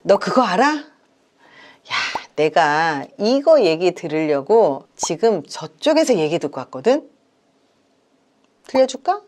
너 그거 알아? 야, 내가 이거 얘기 들으려고 지금 저쪽에서 얘기 듣고 왔거든? 들려줄까?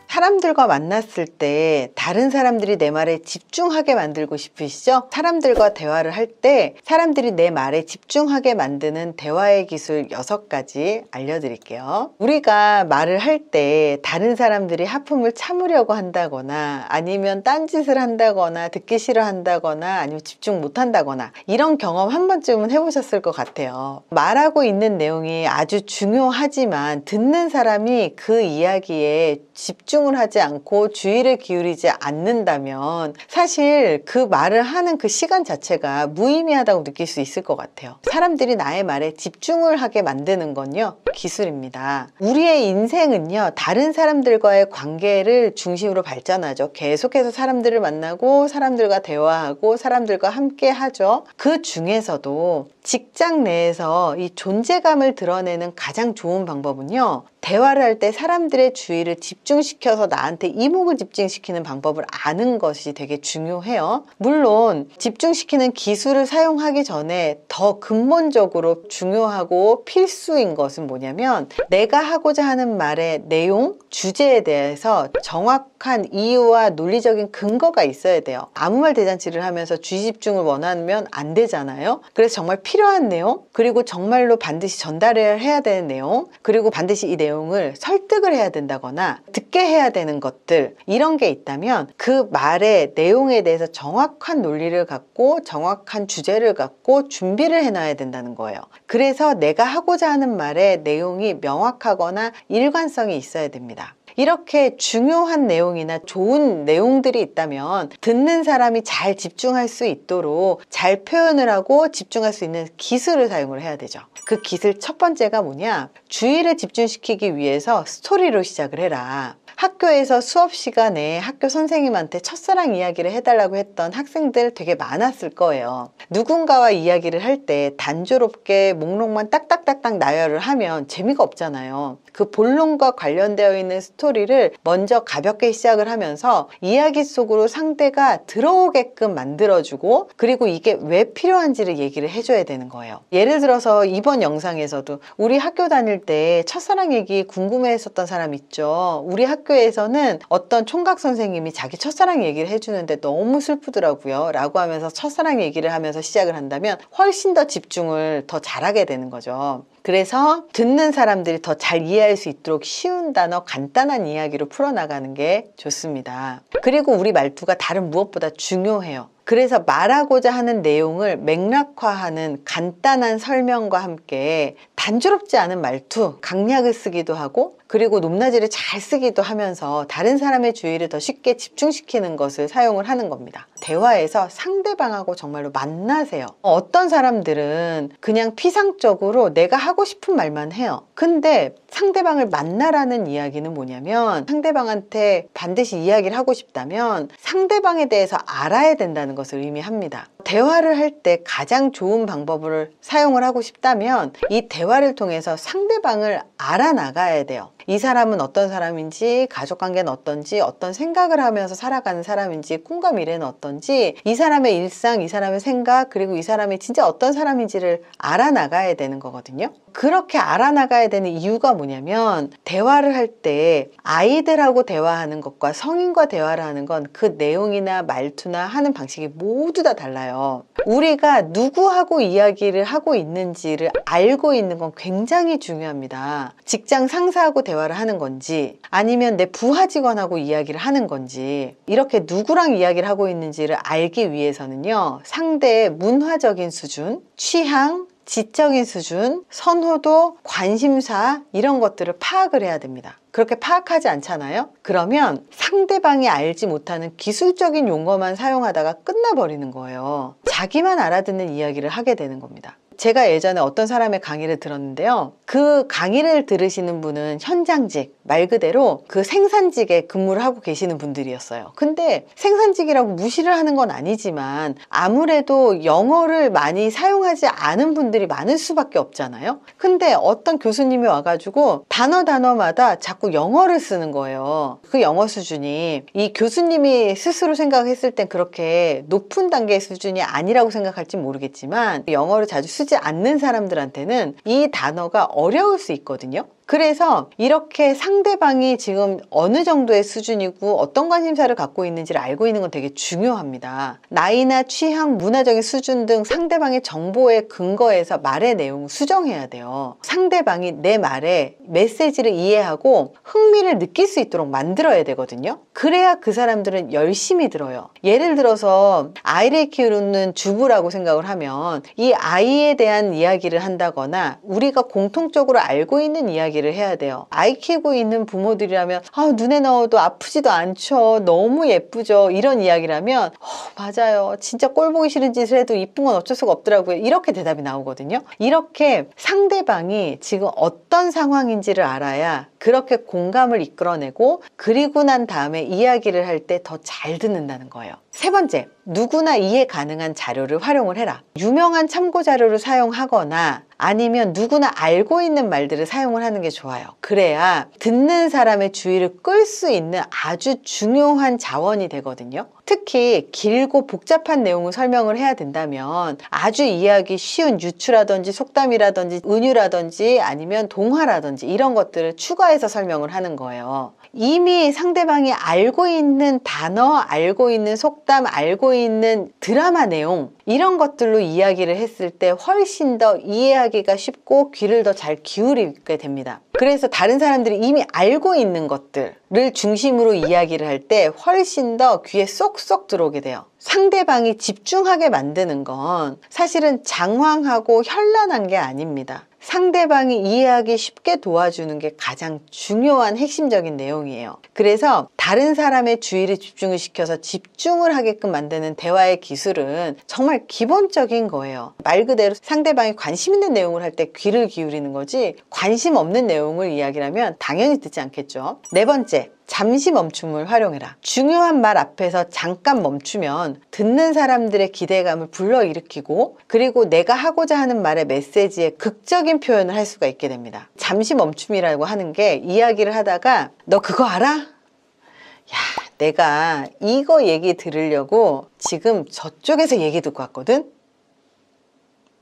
사람들과 만났을 때 다른 사람들이 내 말에 집중하게 만들고 싶으시죠? 사람들과 대화를 할 때 사람들이 내 말에 집중하게 만드는 대화의 기술 6가지 알려드릴게요. 우리가 말을 할 때 다른 사람들이 하품을 참으려고 한다거나 아니면 딴짓을 한다거나 듣기 싫어한다거나 아니면 집중 못한다거나 이런 경험 한 번쯤은 해보셨을 것 같아요. 말하고 있는 내용이 아주 중요하지만 듣는 사람이 그 이야기에 집중을 하지 않고 주의를 기울이지 않는다면 사실 그 말을 하는 그 시간 자체가 무의미하다고 느낄 수 있을 것 같아요. 사람들이 나의 말에 집중을 하게 만드는 건요, 기술입니다. 우리의 인생은요, 다른 사람들과의 관계를 중심으로 발전하죠. 계속해서 사람들을 만나고 사람들과 대화하고 사람들과 함께 하죠. 그 중에서도 직장 내에서 이 존재감을 드러내는 가장 좋은 방법은요, 대화를 할 때 사람들의 주의를 집중시켜서 나한테 이목을 집중시키는 방법을 아는 것이 되게 중요해요. 물론 집중시키는 기술을 사용하기 전에 더 근본적으로 중요하고 필수인 것은 뭐냐면 내가 하고자 하는 말의 내용, 주제에 대해서 정확한 이유와 논리적인 근거가 있어야 돼요. 아무 말 대잔치를 하면서 주의 집중을 원하면 안 되잖아요. 그래서 정말 필요한 내용, 그리고 정말로 반드시 전달해야 되는 내용, 그리고 반드시 이 내용을 설득을 해야 된다거나 듣게 해야 되는 것들, 이런 게 있다면 그 말의 내용에 대해서 정확한 논리를 갖고 정확한 주제를 갖고 준비를 해놔야 된다는 거예요. 그래서 내가 하고자 하는 말의 내용이 명확하거나 일관성이 있어야 됩니다. 이렇게 중요한 내용이나 좋은 내용들이 있다면 듣는 사람이 잘 집중할 수 있도록 잘 표현을 하고 집중할 수 있는 기술을 사용을 해야 되죠. 그 기술 첫 번째가 뭐냐? 주의를 집중시키기 위해서 스토리로 시작을 해라. 학교에서 수업 시간에 학교 선생님한테 첫사랑 이야기를 해달라고 했던 학생들 되게 많았을 거예요. 누군가와 이야기를 할 때 단조롭게 목록만 딱딱딱딱 나열을 하면 재미가 없잖아요. 그 본론과 관련되어 있는 스토리를 먼저 가볍게 시작을 하면서 이야기 속으로 상대가 들어오게끔 만들어주고, 그리고 이게 왜 필요한지를 얘기를 해줘야 되는 거예요. 예를 들어서 이번 영상에서도 우리 학교 다닐 때 첫사랑 얘기 궁금해했었던 사람 있죠. 우리 학교에서는 어떤 총각 선생님이 자기 첫사랑 얘기를 해주는데 너무 슬프더라고요 라고 하면서 첫사랑 얘기를 하면서 시작을 한다면 훨씬 더 집중을 더 잘하게 되는 거죠. 그래서 듣는 사람들이 더 잘 이해할 수 있도록 쉬운 단어, 간단한 이야기로 풀어나가는 게 좋습니다. 그리고 우리 말투가 다른 무엇보다 중요해요. 그래서 말하고자 하는 내용을 맥락화하는 간단한 설명과 함께 단조롭지 않은 말투, 강약을 쓰기도 하고, 그리고 높낮이를 잘 쓰기도 하면서 다른 사람의 주의를 더 쉽게 집중시키는 것을 사용을 하는 겁니다. 대화에서 상대방하고 정말로 만나세요. 어떤 사람들은 그냥 피상적으로 내가 하고 싶은 말만 해요. 근데 상대방을 만나라는 이야기는 뭐냐면, 상대방한테 반드시 이야기를 하고 싶다면 상대방에 대해서 알아야 된다는 것을 의미합니다. 대화를 할 때 가장 좋은 방법을 사용을 하고 싶다면 이 대화를 통해서 상대방을 알아나가야 돼요. 이 사람은 어떤 사람인지, 가족관계는 어떤지, 어떤 생각을 하면서 살아가는 사람인지, 꿈과 미래는 어떤지, 이 사람의 일상, 이 사람의 생각, 그리고 이 사람이 진짜 어떤 사람인지를 알아나가야 되는 거거든요. 그렇게 알아나가야 되는 이유가 뭐냐면, 대화를 할 때 아이들하고 대화하는 것과 성인과 대화를 하는 건 그 내용이나 말투나 하는 방식이 모두 다 달라요. 우리가 누구하고 이야기를 하고 있는지를 알고 있는 건 굉장히 중요합니다. 직장 상사하고 대화를 하는 건지, 아니면 내 부하 직원하고 이야기를 하는 건지, 이렇게 누구랑 이야기를 하고 있는지를 알기 위해서는요, 상대의 문화적인 수준, 취향, 지적인 수준, 선호도, 관심사, 이런 것들을 파악을 해야 됩니다. 그렇게 파악하지 않잖아요? 그러면 상대방이 알지 못하는 기술적인 용어만 사용하다가 끝나버리는 거예요. 자기만 알아듣는 이야기를 하게 되는 겁니다. 제가 예전에 어떤 사람의 강의를 들었는데요. 그 강의를 들으시는 분은 현장직, 말 그대로 그 생산직에 근무를 하고 계시는 분들이었어요. 근데 생산직이라고 무시를 하는 건 아니지만 아무래도 영어를 많이 사용하지 않은 분들이 많을 수밖에 없잖아요. 근데 어떤 교수님이 와가지고 단어마다 자꾸 영어를 쓰는 거예요. 그 영어 수준이 이 교수님이 스스로 생각했을 땐 그렇게 높은 단계의 수준이 아니라고 생각할지 모르겠지만 영어를 자주 쓰지 않는 사람들한테는 이 단어가 어려울 수 있거든요. 그래서 이렇게 상대방이 지금 어느 정도의 수준이고 어떤 관심사를 갖고 있는지를 알고 있는 건 되게 중요합니다. 나이나 취향, 문화적인 수준 등 상대방의 정보에 근거해서 말의 내용을 수정해야 돼요. 상대방이 내 말에 메시지를 이해하고 흥미를 느낄 수 있도록 만들어야 되거든요. 그래야 그 사람들은 열심히 들어요. 예를 들어서 아이를 키우는 주부라고 생각을 하면 이 아이에 대한 이야기를 한다거나 우리가 공통적으로 알고 있는 이야기를 해야 돼요. 아이 키우고 있는 부모들이라면 눈에 넣어도 아프지도 않죠. 너무 예쁘죠. 이런 이야기라면 맞아요. 진짜 꼴 보기 싫은 짓을 해도 이쁜 건 어쩔 수가 없더라고요. 이렇게 대답이 나오거든요. 이렇게 상대방이 지금 어떤 상황인지를 알아야 그렇게 공감을 이끌어내고 그리고 난 다음에 이야기를 할 때 더 잘 듣는다는 거예요. 세 번째, 누구나 이해 가능한 자료를 활용을 해라. 유명한 참고 자료를 사용하거나 아니면 누구나 알고 있는 말들을 사용을 하는 게 좋아요. 그래야 듣는 사람의 주의를 끌 수 있는 아주 중요한 자원이 되거든요. 특히 길고 복잡한 내용을 설명을 해야 된다면 아주 이해하기 쉬운 유추라든지 속담이라든지 은유라든지 아니면 동화라든지 이런 것들을 추가해서 설명을 하는 거예요. 이미 상대방이 알고 있는 단어, 알고 있는 속담, 알고 있는 드라마 내용 이런 것들로 이야기를 했을 때 훨씬 더 이해하기가 쉽고 귀를 더 잘 기울이게 됩니다. 그래서 다른 사람들이 이미 알고 있는 것들을 중심으로 이야기를 할 때 훨씬 더 귀에 쏙쏙 들어오게 돼요. 상대방이 집중하게 만드는 건 사실은 장황하고 현란한 게 아닙니다. 상대방이 이해하기 쉽게 도와주는 게 가장 중요한 핵심적인 내용이에요. 그래서 다른 사람의 주의를 집중을 시켜서 집중을 하게끔 만드는 대화의 기술은 정말 기본적인 거예요. 말 그대로 상대방이 관심 있는 내용을 할 때 귀를 기울이는 거지 관심 없는 내용을 이야기하면 당연히 듣지 않겠죠. 네 번째, 잠시 멈춤을 활용해라. 중요한 말 앞에서 잠깐 멈추면 듣는 사람들의 기대감을 불러일으키고 그리고 내가 하고자 하는 말의 메시지에 극적인 표현을 할 수가 있게 됩니다. 잠시 멈춤이라고 하는 게 이야기를 하다가 너 그거 알아? 야, 내가 이거 얘기 들으려고 지금 저쪽에서 얘기 듣고 왔거든?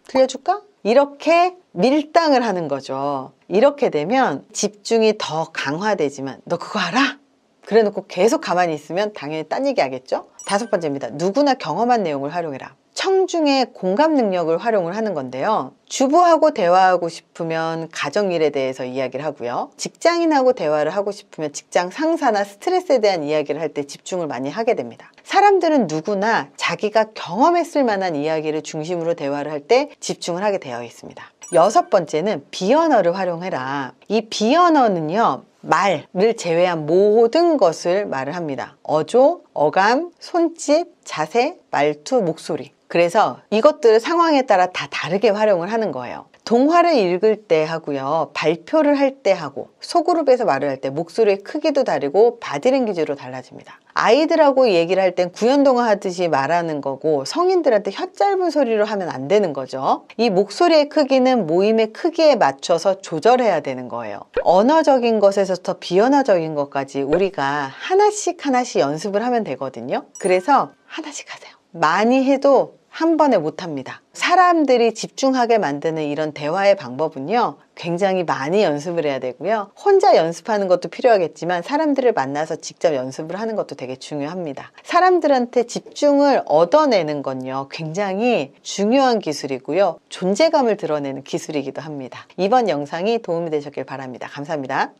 들려줄까? 이렇게 밀당을 하는 거죠. 이렇게 되면 집중이 더 강화되지만 너 그거 알아? 그래 놓고 계속 가만히 있으면 당연히 딴 얘기 하겠죠? 다섯 번째입니다. 누구나 경험한 내용을 활용해라. 청중의 공감 능력을 활용을 하는 건데요. 주부하고 대화하고 싶으면 가정일에 대해서 이야기를 하고요. 직장인하고 대화를 하고 싶으면 직장 상사나 스트레스에 대한 이야기를 할 때 집중을 많이 하게 됩니다. 사람들은 누구나 자기가 경험했을 만한 이야기를 중심으로 대화를 할 때 집중을 하게 되어 있습니다. 여섯 번째는 비언어를 활용해라. 이 비언어는요. 말을 제외한 모든 것을 말을 합니다. 어조, 어감, 손짓, 자세, 말투, 목소리. 그래서 이것들을 상황에 따라 다 다르게 활용을 하는 거예요. 동화를 읽을 때 하고요. 발표를 할 때 하고 소그룹에서 말을 할 때 목소리의 크기도 다르고 바디랭귀지로 달라집니다. 아이들하고 얘기를 할 땐 구연동화 하듯이 말하는 거고 성인들한테 혀 짧은 소리로 하면 안 되는 거죠. 이 목소리의 크기는 모임의 크기에 맞춰서 조절해야 되는 거예요. 언어적인 것에서부터 비언어적인 것까지 우리가 하나씩 연습을 하면 되거든요. 그래서 하나씩 하세요. 많이 해도 한 번에 못합니다. 사람들이 집중하게 만드는 이런 대화의 방법은요. 굉장히 많이 연습을 해야 되고요. 혼자 연습하는 것도 필요하겠지만 사람들을 만나서 직접 연습을 하는 것도 되게 중요합니다. 사람들한테 집중을 얻어내는 건요. 굉장히 중요한 기술이고요. 존재감을 드러내는 기술이기도 합니다. 이번 영상이 도움이 되셨길 바랍니다. 감사합니다.